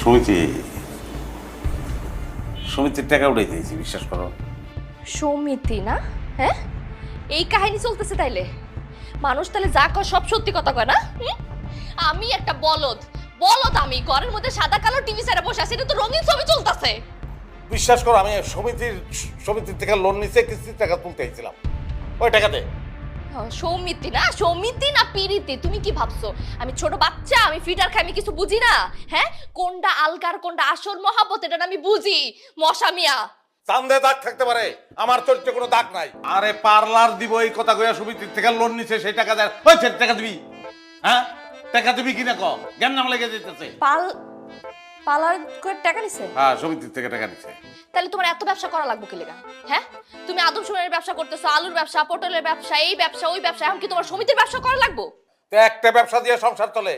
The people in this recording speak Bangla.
সমিতি সমিতির টাকা উঠাই দিয়েছি, বিশ্বাস করো। সমিতি না? হ্যাঁ, এই কাহিনী চলতেছে তাইলে? মানুষ তাহলে যা কয় সব সত্যি কথা কয় না? আমি একটা বলদ বলদ, আমি ঘরের মধ্যে সাদা কালো টিভি সেটে বসে আছি, এটা তো রঙিন ছবি চলতেছে। বিশ্বাস করো, আমি সমিতির থেকে লোন নিচে কিস্তির টাকা তুলতে চাইছিলাম, ওই টাকাতে। সৌমিতি না, সৌমিতি না পিরিতি, তুমি কি ভাবছো আমি ছোট বাচ্চা, আমি ফিটার খাই, আমি কিছু বুঝি না? হ্যাঁ, কোনটা আলগার কোনটা আসল মহাব্বত এটা আমি বুঝি। মশা মিয়া, চান্দে দাগ থাকতে পারে, আমার চরিত্রে কোনো দাগ নাই। আরে পার্লার দিব এই কথা কইয়া সমিতির থেকে লোন নিছে, সেই টাকা দেয় ওই টাকা দিবি। হ্যাঁ, টাকা দিবি কিনা ক, জ্ঞান নাম লেগে যেতেছে। পালার করে টাকা নিছে? হ্যাঁ, সমিতির থেকে টাকা নিছে। তাহলে তোমার এত ব্যবসা করা লাগবে কি লেগা? হ্যাঁ, তুমি আদম শুকনের ব্যবসা করতেছো, আলুর ব্যবসা, পটলের ব্যবসা, এই ব্যবসা ওই ব্যবসা, এখন কি তোমার সমিতির ব্যবসা করা লাগবে? তো একটা ব্যবসা দিয়ে সংসার চলে,